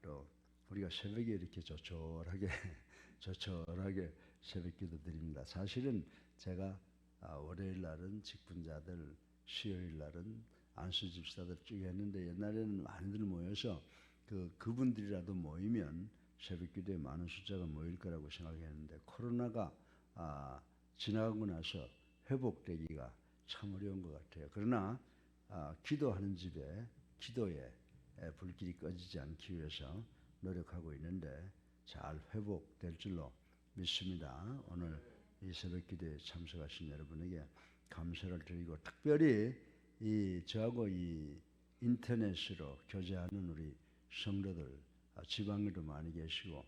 또 우리가 새벽에 이렇게 조촐하게 새벽기도 드립니다. 사실은 제가 월요일 날은 직분자들, 수요일 날은 안수집사들 쭉 했는데 옛날에는 많이들 모여서 그분들이라도 모이면 새벽기도에 많은 숫자가 모일 거라고 생각했는데 코로나가 지나가고 나서 회복되기가 참 어려운 것 같아요. 그러나 기도하는 집에 기도에 불길이 꺼지지 않기 위해서 노력하고 있는데 잘 회복될 줄로 믿습니다. 오늘 이 새벽기도에 참석하신 여러분에게 감사를 드리고 특별히 저하고 이 인터넷으로 교제하는 우리 성도들 지방에도 많이 계시고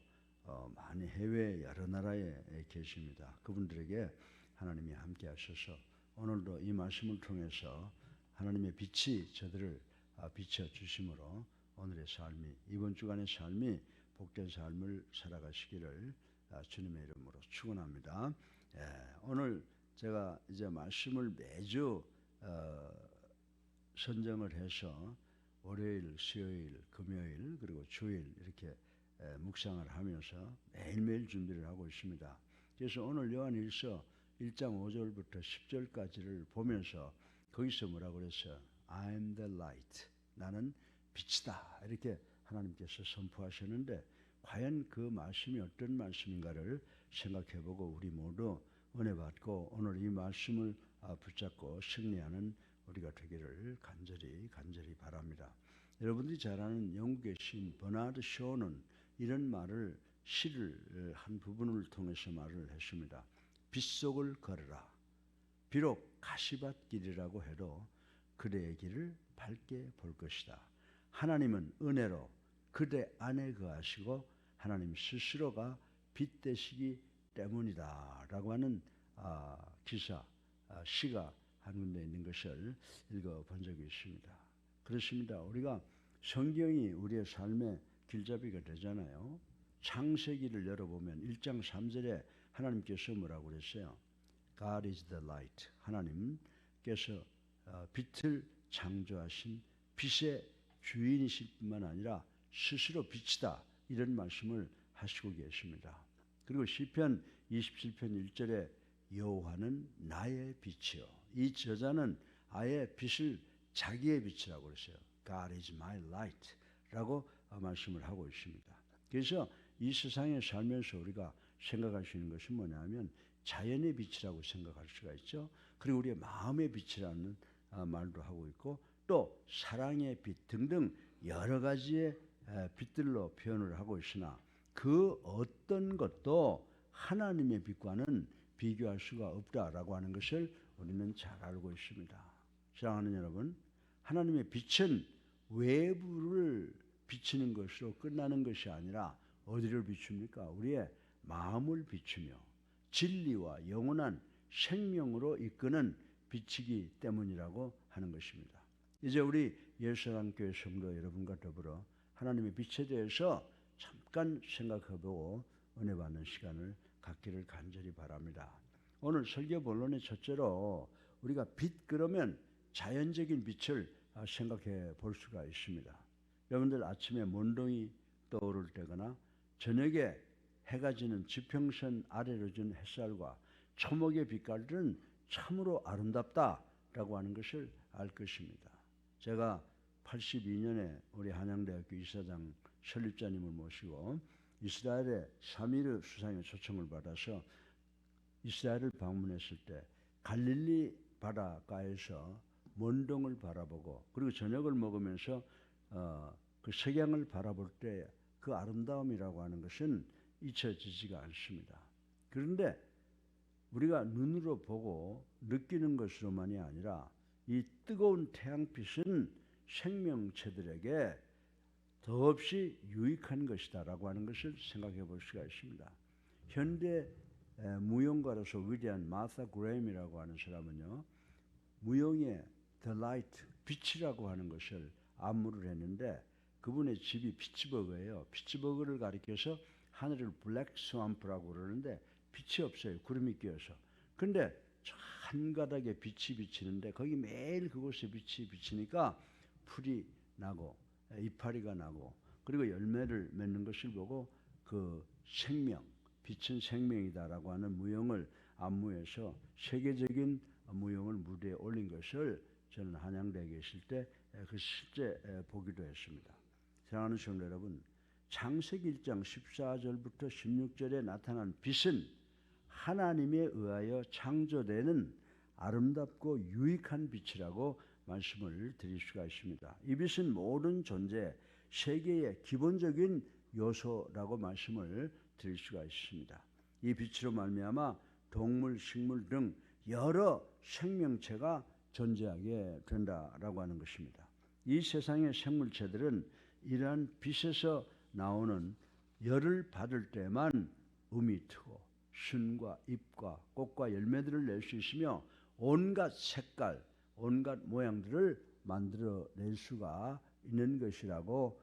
많이 해외 여러 나라에 계십니다. 그분들에게 하나님이 함께 하셔서 오늘도 이 말씀을 통해서 하나님의 빛이 저들을 비춰주심으로 오늘의 삶이 이번 주간의 삶이 복된 삶을 살아가시기를 주님의 이름으로 축원합니다. 오늘 제가 이제 말씀을 매주 선정을 해서 월요일, 수요일, 금요일 그리고 주일 이렇게 묵상을 하면서 매일매일 준비를 하고 있습니다. 그래서 오늘 요한일서 1장 5절부터 10절까지를 보면서 거기서 뭐라고 그랬어요? I'm the light. 나는 빛이다. 이렇게 하나님께서 선포하셨는데 과연 그 말씀이 어떤 말씀인가를 생각해보고 우리 모두 은혜 받고 오늘 이 말씀을 붙잡고 승리하는 우리가 되기를 간절히 바랍니다. 여러분들이 잘 아는 영국의 시인 버나드 쇼는 이런 말을 시를 한 부분을 통해서 말을 했습니다. 빛속을 걸으라. 비록 가시밭길이라고 해도 그대의 길을 밝게 볼 것이다. 하나님은 은혜로 그대 안에 거하시고 하나님 스스로가 빛 되시기 때문이다 라고 하는 시가 한 군데 있는 것을 읽어본 적이 있습니다. 그렇습니다. 우리가 성경이 우리의 삶의 길잡이가 되잖아요. 창세기를 열어보면 1장 3절에 하나님께서 뭐라고 그랬어요? God is the light. 하나님께서 빛을 창조하신 빛의 주인이실 뿐만 아니라 스스로 빛이다. 이런 말씀을 하시고 계십니다. 그리고 시편 27편 1절에 여호와는 나의 빛이요. 이 저자는 아예 빛을 자기의 빛이라고 그랬어요. God is my light 라고 말씀을 하고 있습니다. 그래서 이 세상에 살면서 우리가 생각할 수 있는 것은 뭐냐면 자연의 빛이라고 생각할 수가 있죠. 그리고 우리의 마음의 빛이라는 말도 하고 있고 또 사랑의 빛 등등 여러 가지의 빛들로 표현을 하고 있으나 그 어떤 것도 하나님의 빛과는 비교할 수가 없다라고 하는 것을 우리는 잘 알고 있습니다. 사랑하는 여러분, 하나님의 빛은 외부를 비치는 것으로 끝나는 것이 아니라 어디를 비춥니까? 우리의 마음을 비추며 진리와 영원한 생명으로 이끄는 빛이기 때문이라고 하는 것입니다. 이제 우리 예수사랑교회 성도 여러분과 더불어 하나님의 빛에 대해서 잠깐 생각해보고 은혜 받는 시간을 갖기를 간절히 바랍니다. 오늘 설교 본론의 첫째로 우리가 빛 그러면 자연적인 빛을 생각해 볼 수가 있습니다. 여러분들 아침에 mon동이 떠오를 때거나 저녁에 해가 지는 지평선 아래로 준 햇살과 초목의 빛깔들은 참으로 아름답다라고 하는 것을 알 것입니다. 제가 82년에 우리 한양대학교 이사장 설립자님을 모시고 이스라엘의 사미르 수상의 초청을 받아서 이스라엘을 방문했을 때 갈릴리 바닷가에서 mon동을 바라보고 그리고 저녁을 먹으면서 그 석양을 바라볼 때 그 아름다움이라고 하는 것은 잊혀지지가 않습니다. 그런데 우리가 눈으로 보고 느끼는 것으로만이 아니라 이 뜨거운 태양빛은 생명체들에게 더없이 유익한 것이다라고 하는 것을 생각해 볼 수가 있습니다. 현대 무용가로서 위대한 마사 그레임이라고 하는 사람은요, 무용의 The Light, 빛이라고 하는 것을 안무를 했는데 그분의 집이 피츠버그예요. 피츠버그를 가리켜서 하늘을 블랙 스왑프라고 그러는데 빛이 없어요. 구름이 끼어서. 근데 저 한가닥에 빛이 비치는데 거기 매일 그곳에 빛이 비치니까 풀이 나고 이파리가 나고 그리고 열매를 맺는 것을 보고 그 생명, 빛은 생명이다라고 하는 무용을 안무에서 세계적인 무용을 무대에 올린 것을 저는 한양대에 계실 때 그 실제 보기도 했습니다. 사랑하는 성도 여러분, 창세기 1장 14절부터 16절에 나타난 빛은 하나님에 의하여 창조되는 아름답고 유익한 빛이라고 말씀을 드릴 수가 있습니다. 이 빛은 모든 존재, 세계의 기본적인 요소라고 말씀을 드릴 수가 있습니다. 이 빛으로 말미암아 동물, 식물 등 여러 생명체가 존재하게 된다라고 하는 것입니다. 이 세상의 생물체들은 이러한 빛에서 나오는 열을 받을 때만 음이 트고 순과 잎과 꽃과 열매들을 낼 수 있으며 온갖 색깔, 온갖 모양들을 만들어낼 수가 있는 것이라고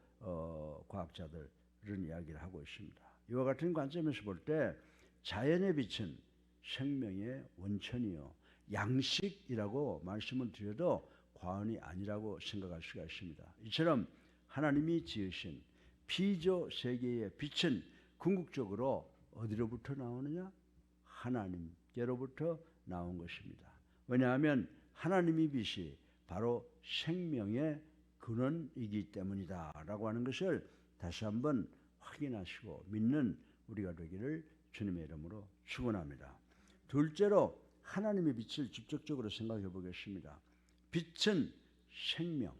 과학자들은 이야기를 하고 있습니다. 이와 같은 관점에서 볼 때 자연의 빛은 생명의 원천이요 양식이라고 말씀을 드려도 과언이 아니라고 생각할 수가 있습니다. 이처럼 하나님이 지으신 피조 세계의 빛은 궁극적으로 어디로부터 나오느냐? 하나님께로부터 나온 것입니다. 왜냐하면 하나님이 빛이 바로 생명의 근원이기 때문이다 라고 하는 것을 다시 한번 확인하시고 믿는 우리가 되기를 주님의 이름으로 축원합니다. 둘째로 하나님의 빛을 직접적으로 생각해 보겠습니다. 빛은 생명,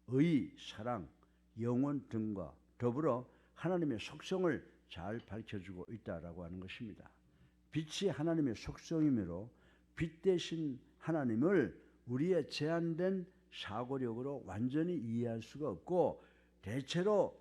의, 사랑, 영원 등과 더불어 하나님의 속성을 잘 밝혀주고 있다라고 하는 것입니다. 빛이 하나님의 속성이므로 빛 대신 하나님을 우리의 제한된 사고력으로 완전히 이해할 수가 없고 대체로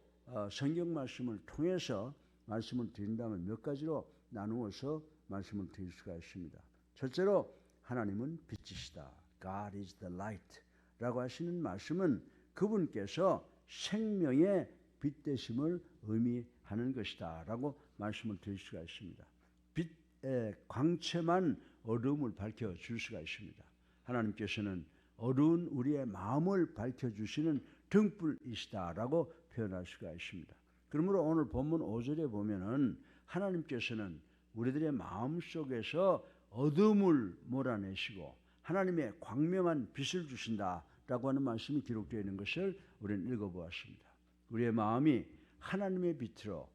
성경 말씀을 통해서 말씀을 드린다면 몇 가지로 나누어서 말씀을 드릴 수가 있습니다. 첫째로 하나님은 빛이시다. God is the light 라고 하시는 말씀은 그분께서 생명의 빛 되심을 의미하는 것이다 라고 말씀을 드릴 수가 있습니다. 빛의 광채만 어두움을 밝혀줄 수가 있습니다. 하나님께서는 어두운 우리의 마음을 밝혀주시는 등불이시다 라고 표현할 수가 있습니다. 그러므로 오늘 본문 5절에 보면은 하나님께서는 우리들의 마음 속에서 어둠을 몰아내시고 하나님의 광명한 빛을 주신다라고 하는 말씀이 기록되어 있는 것을 우리는 읽어보았습니다. 우리의 마음이 하나님의 빛으로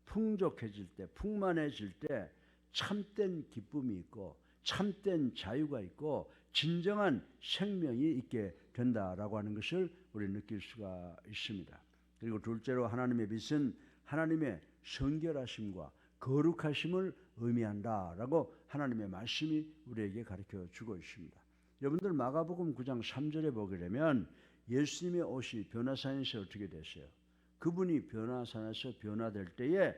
풍족해질 때, 풍만해질 때 참된 기쁨이 있고 참된 자유가 있고 진정한 생명이 있게 된다라고 하는 것을 우리는 느낄 수가 있습니다. 그리고 둘째로 하나님의 빛은 하나님의 성결하심과 거룩하심을 의미한다라고 하나님의 말씀이 우리에게 가르쳐 주고 있습니다. 여러분들 마가복음 9장 3절에 보게 되면 예수님의 옷이 변화산에서 어떻게 됐어요? 그분이 변화산에서 변화될 때에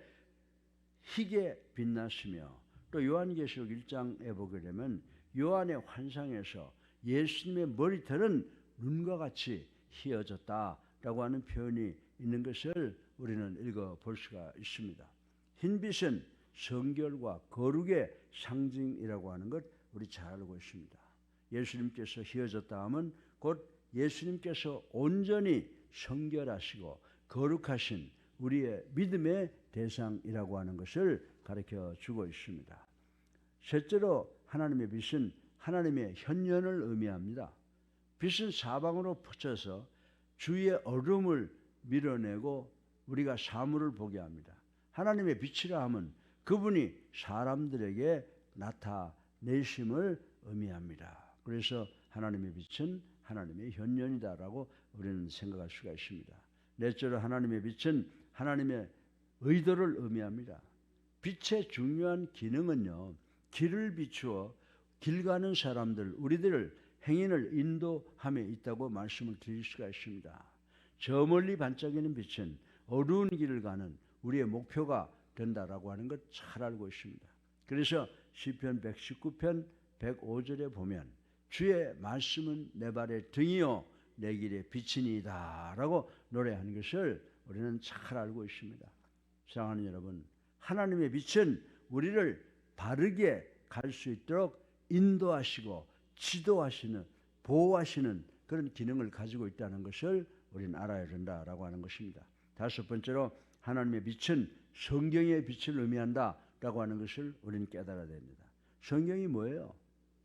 희게 빛나시며 또 요한계시록 1장에 보게 되면 요한의 환상에서 예수님의 머리털은 눈과 같이 희어졌다라고 하는 표현이 있는 것을 우리는 읽어볼 수가 있습니다. 흰빛은 성결과 거룩의 상징이라고 하는 것 우리 잘 알고 있습니다. 예수님께서 희어졌다 하면 곧 예수님께서 온전히 성결하시고 거룩하신 우리의 믿음의 대상이라고 하는 것을 가르쳐 주고 있습니다. 셋째로 하나님의 빛은 하나님의 현현을 의미합니다. 빛은 사방으로 퍼져서 주위의 어둠을 밀어내고 우리가 사물을 보게 합니다. 하나님의 빛이라 하면 그분이 사람들에게 나타내심을 의미합니다. 그래서 하나님의 빛은 하나님의 현현이다라고 우리는 생각할 수가 있습니다. 넷째로 하나님의 빛은 하나님의 의도를 의미합니다. 빛의 중요한 기능은요, 길을 비추어 길 가는 사람들, 우리들을 행인을 인도함에 있다고 말씀을 드릴 수가 있습니다. 저 멀리 반짝이는 빛은 어두운 길을 가는 우리의 목표가 된다라고 하는 것 잘 알고 있습니다. 그래서 시편 119편 105절에 보면 주의 말씀은 내 발의 등이요 내 길의 빛이니이다 라고 노래하는 것을 우리는 잘 알고 있습니다. 사랑하는 여러분, 하나님의 빛은 우리를 바르게 갈 수 있도록 인도하시고 지도하시는, 보호하시는 그런 기능을 가지고 있다는 것을 우리는 알아야 된다라고 하는 것입니다. 다섯 번째로 하나님의 빛은 성경의 빛을 의미한다라고 하는 것을 우리는 깨달아야 됩니다. 성경이 뭐예요?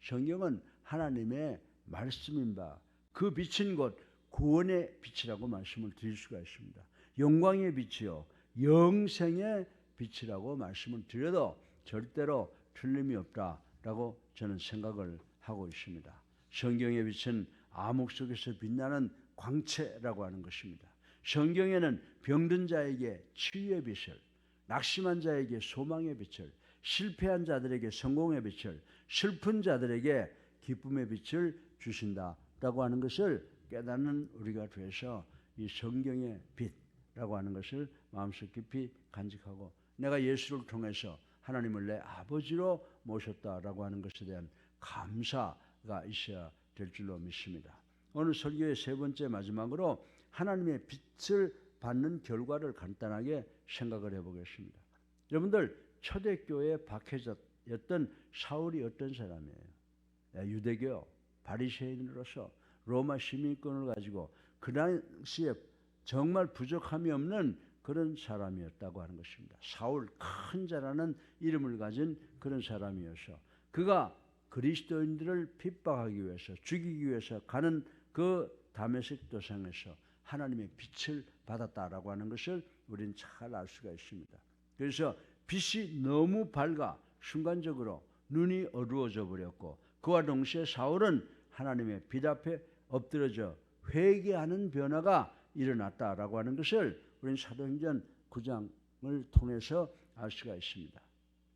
성경은 하나님의 말씀인 바 그 빛인 곧 구원의 빛이라고 말씀을 드릴 수가 있습니다. 영광의 빛이요 영생의 빛이라고 말씀을 드려도 절대로 틀림이 없다라고 저는 생각을 하고 있습니다. 성경의 빛은 암흑 속에서 빛나는 광채라고 하는 것입니다. 성경에는 병든 자에게 치유의 빛을, 낙심한 자에게 소망의 빛을, 실패한 자들에게 성공의 빛을, 슬픈 자들에게 기쁨의 빛을 주신다라고 하는 것을 깨닫는 우리가 돼서 이 성경의 빛이라고 하는 것을 마음속 깊이 간직하고 내가 예수를 통해서 하나님을 내 아버지로 모셨다라고 하는 것에 대한 감사가 있어야 될 줄로 믿습니다. 오늘 설교의 세 번째 마지막으로 하나님의 빛을 받는 결과를 간단하게 생각을 해보겠습니다. 여러분들 초대교회에 박해졌던 사울이 어떤 사람이에요? 유대교 바리새인으로서 로마 시민권을 가지고 그 당시에 정말 부족함이 없는 그런 사람이었다고 하는 것입니다. 사울 큰 자라는 이름을 가진 그런 사람이어서 그가 그리스도인들을 핍박하기 위해서 죽이기 위해서 가는 그 다메섹 도상에서 하나님의 빛을 받았다라고 하는 것을 우리는 잘 알 수가 있습니다. 그래서 빛이 너무 밝아 순간적으로 눈이 어두워져 버렸고 그와 동시에 사울은 하나님의 빛 앞에 엎드려져 회개하는 변화가 일어났다라고 하는 것을 우리는 사도행전 9장을 통해서 알 수가 있습니다.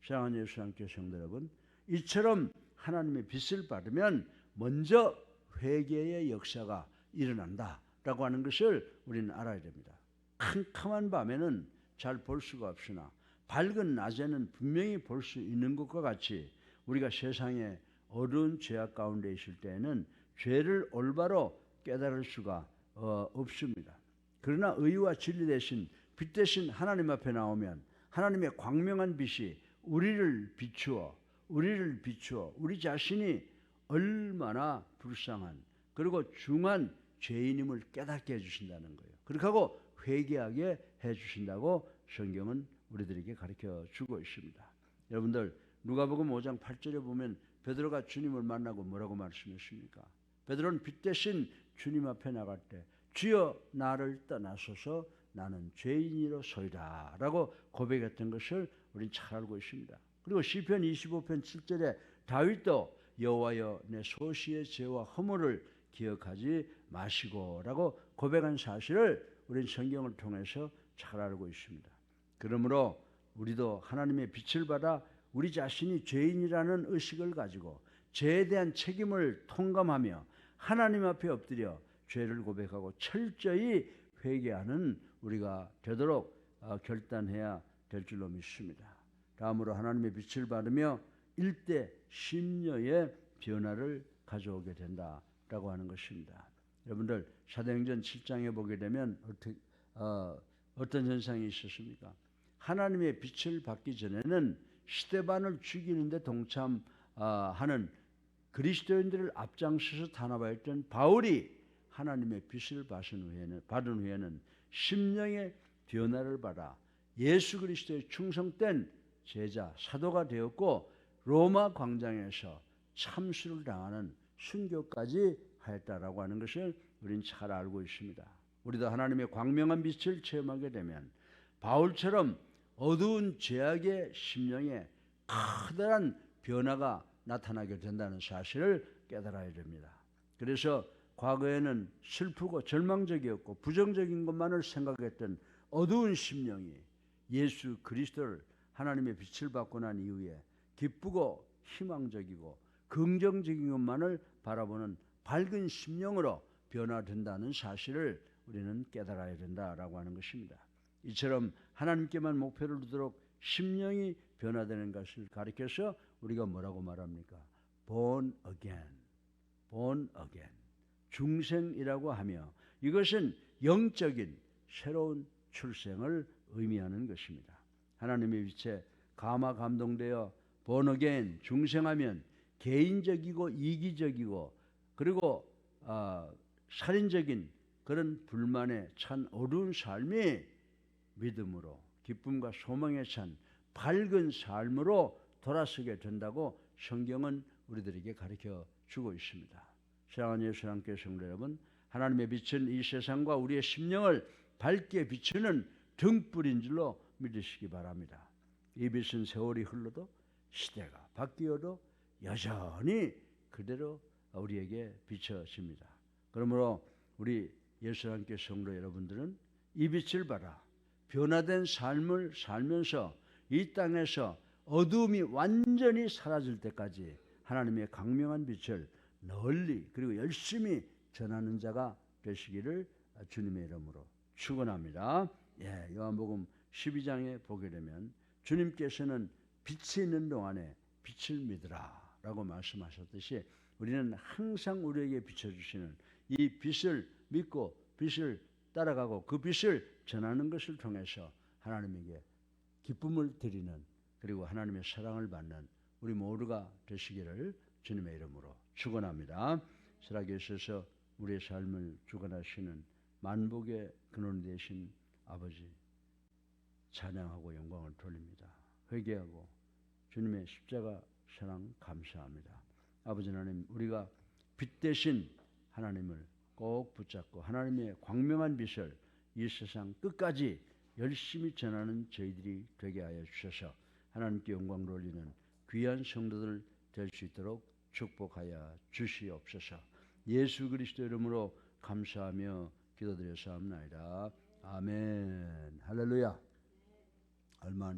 사랑하는 예수 함께 성도 여러분, 이처럼 하나님의 빛을 받으면 먼저 회개의 역사가 일어난다라고 하는 것을 우리는 알아야 됩니다. 캄캄한 밤에는 잘 볼 수가 없으나 밝은 낮에는 분명히 볼 수 있는 것과 같이 우리가 세상에 어두운 죄악 가운데 있을 때에는 죄를 올바로 깨달을 수가 없습니다. 그러나 의와 진리 대신 빛 대신 하나님 앞에 나오면 하나님의 광명한 빛이 우리를 비추어 우리 자신이 얼마나 불쌍한 그리고 중한 죄인임을 깨닫게 해주신다는 거예요. 그렇게 하고 회개하게 해주신다고 성경은 우리들에게 가르쳐 주고 있습니다. 여러분들 누가복음 5장 8절에 보면 베드로가 주님을 만나고 뭐라고 말씀했습니까? 베드로는 빛 대신 주님 앞에 나갈 때 주여 나를 떠나소서 나는 죄인이로소이다 라고 고백했던 것을 우리는 잘 알고 있습니다. 그리고 시편 25편 7절에 다윗도 여호와여 내 소시의 죄와 허물을 기억하지 마시고 라고 고백한 사실을 우리는 성경을 통해서 잘 알고 있습니다. 그러므로 우리도 하나님의 빛을 받아 우리 자신이 죄인이라는 의식을 가지고 죄에 대한 책임을 통감하며 하나님 앞에 엎드려 죄를 고백하고 철저히 회개하는 우리가 되도록 결단해야 될 줄로 믿습니다. 다음으로 하나님의 빛을 받으며 일대 심려의 변화를 가져오게 된다라고 하는 것입니다. 여러분들 사도행전 7장에 보게 되면 어떤 현상이 있었습니까? 하나님의 빛을 받기 전에는 스데반을 죽이는데 동참하는 그리스도인들을 앞장서서 탄압하였던 바울이 하나님의 빛을 받은 후에는 심령의 변화를 받아 예수 그리스도의 충성된 제자 사도가 되었고 로마 광장에서 참수를 당하는 순교까지 하였다라고 하는 것을 우리는 잘 알고 있습니다. 우리도 하나님의 광명한 빛을 체험하게 되면 바울처럼 어두운 죄악의 심령에 커다란 변화가 나타나게 된다는 사실을 깨달아야 됩니다. 그래서 과거에는 슬프고 절망적이었고 부정적인 것만을 생각했던 어두운 심령이 예수 그리스도를 하나님의 빛을 받고 난 이후에 기쁘고 희망적이고 긍정적인 것만을 바라보는 밝은 심령으로 변화된다는 사실을 우리는 깨달아야 된다라고 하는 것입니다. 이처럼 하나님께만 목표를 두도록 심령이 변화되는 것을 가리켜서 우리가 뭐라고 말합니까? born again, born again, 중생이라고 하며 이것은 영적인 새로운 출생을 의미하는 것입니다. 하나님의 빛에 감화 감동되어 born again, 중생하면 개인적이고 이기적이고 그리고 살인적인 그런 불만에 찬 어두운 삶이 믿음으로 기쁨과 소망에 찬 밝은 삶으로 돌아서게 된다고 성경은 우리들에게 가르쳐 주고 있습니다. 사랑하는 예수 함께 성도 여러분, 하나님의 빛은 이 세상과 우리의 심령을 밝게 비추는 등불인 줄로 믿으시기 바랍니다. 이 빛은 세월이 흘러도 시대가 바뀌어도 여전히 그대로 우리에게 비춰집니다. 그러므로 우리 예수 함께 성도 여러분들은 이 빛을 받아 변화된 삶을 살면서 이 땅에서 어두움이 완전히 사라질 때까지 하나님의 강명한 빛을 널리 그리고 열심히 전하는 자가 되시기를 주님의 이름으로 축원합니다. 요한복음 12장에 보게 되면 주님께서는 빛이 있는 동안에 빛을 믿으라 라고 말씀하셨듯이 우리는 항상 우리에게 비춰주시는 이 빛을 믿고 빛을 따라가고 그 빛을 전하는 것을 통해서 하나님에게 기쁨을 드리는 그리고 하나님의 사랑을 받는 우리 모두가 되시기를 주님의 이름으로 축원합니다. 살아계셔서 우리의 삶을 주관하시는 만복의 근원 되신 아버지 찬양하고 영광을 돌립니다. 회개하고 주님의 십자가 사랑 감사합니다. 아버지 하나님, 우리가 빛 대신 하나님을 꼭 붙잡고 하나님의 광명한 빛을 이 세상 끝까지 열심히 전하는 저희들이 되게 하여 주셔서 하나님께 영광 돌리는 귀한 성도들 될 수 있도록 축복하여 주시옵소서. 예수 그리스도 이름으로 감사하며 기도드렸사옵나이다. 아멘. 할렐루야. 얼마